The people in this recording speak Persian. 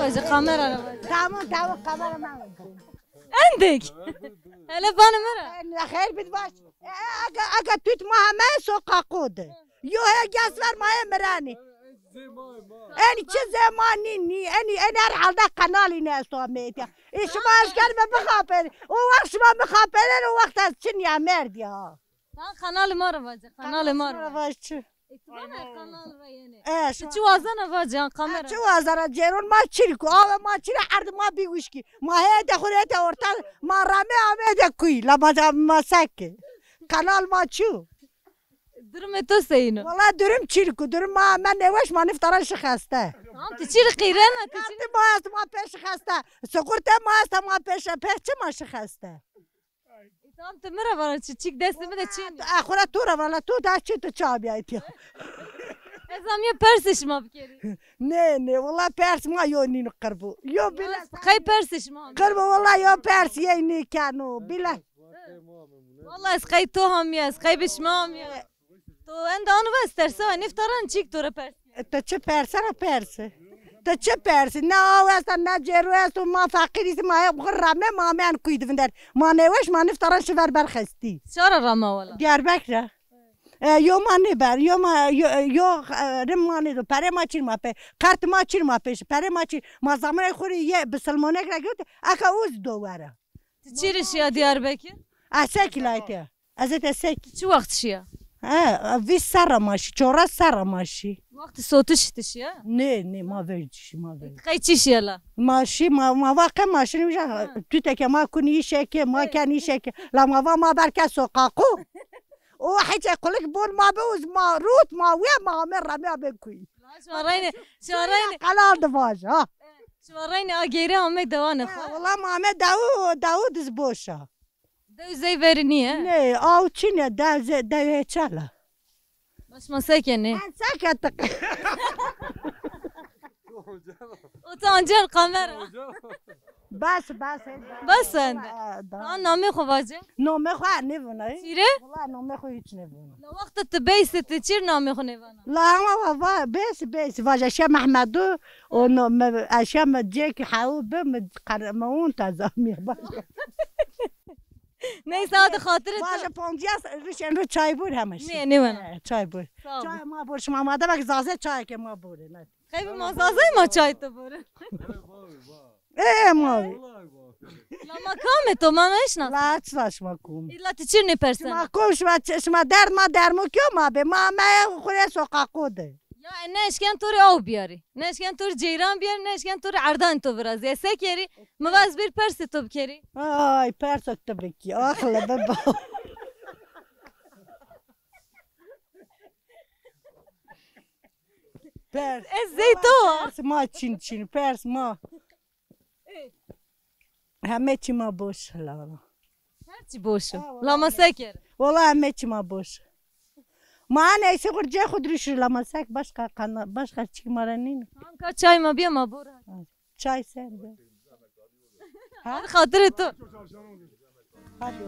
واجه kamera واجه tamam kamera ben. عندك هلا بانه مرة خیر بید باش اگه توت ما همه سوقاقوده یو هی گس ver maya مرانی en çi zamanı ni en herhalde kanali ne sohbeti şuma asker mi bixaperi o vakit şuma bixaperi o vakit az çin ya merdi ha kanal مرة واجه kanal مرة vaşı kanal yani şu çu azana واجه kamera çu azara cerun ma çirku ava ma çiri ardı ma bir uşki ma he de xurete orta ma rame ame de kuy la ma sakke kanal ma çu درم تو سینو والله درم چیرکو درم ما من نوش ما نفتران شخسته هم تشير قيرانه کارت ما است ما پیش خسته سکورت ما است ما پیش ما شخسته tam temera var çiçek destime de çin اخورا تو را والا تو دا چی تو چا بیایتی ezam ya persiş ma bikeri نه والله پرس ما یو نینو قربو یو بلا kay persiş ma قربو والله یو پرس یی نی کانو بلا والله es kay to ham ya es kay bişmam ya تو عند آنو بسترسه نفتران چیک تو رو پرس تو چه پرسه را پرسه تو چه پرسه نه آو است نه جرو است ما فقیریست ما رمه ما من کوید وندر ما نوش ما نفتران شور برخستی چرا رما ولا دیاربکر یو ما نبر یو رم ما ندو پره ما چیر ما په کارت ما چیر ما پیش پره ما چیر ما زمان خوری یه بسلمانه گرفت اکا اوز دواره چیرش یا دیاربکر اسکلایته ازت اسک چه وقت شیا وی سر ماشی چورا سر ماشی وقت صوتش تشیا نه ما ویچی ما ویچ قای چی شیالا ماشی ما واقع ماشی نمیشه تو تک ما کنی شکی ما کنی شکی لما ما برکه سوقاقو او حاجه کلک بون ما بوز ما روت ما ویا ما مر ما بکوی شوارینه قلال دواج ها شوارینه اگیره همه دوانه خو والله ما داود زبوشا دو زی ورنیه نه او چینه دو چاله باش ما سکنه سکت utancın kamera بس بس آن نامی خو واجه نامه خو نبونه چیره والله نامه خو هیچ نبونه لا وقت تبیست چیر نامی خو نبونه لا ما بس واجه شم محمدو و اشم جیک حاو بم قرمون تزامی باشه نه ساعت خاطر واجه پونجیاس ریشن رو چای بور همش نه چای بور چای ما بور شما ماده بک زازه چای که ما بوره نه خیلی مازازه ما چای تو بوره ماوی لا مکام تو ما نشنا لا تساش ماکوم ایلا تچیر نپرسن ماکوم شما درد ما کیو ما به ما خوره سوقاقوده یا نه اشکن توری آو بیاری نه اشکن توری جیران بیاری نه اشکن توری اردان تو براز یا سکری مواز بیر پرس تو بکری آی پرس تو بکی آخلا ببا پرس زیتو پرس ما چین پرس ما همه چی ما باش لالا هرچی باشه لاما سکر والله همه چی ما باش ما نیستی خود جای خود روش لاما سک باشka چی مرنین که چای ما بیا ما بوره چای سر بیا خاطر تو hadi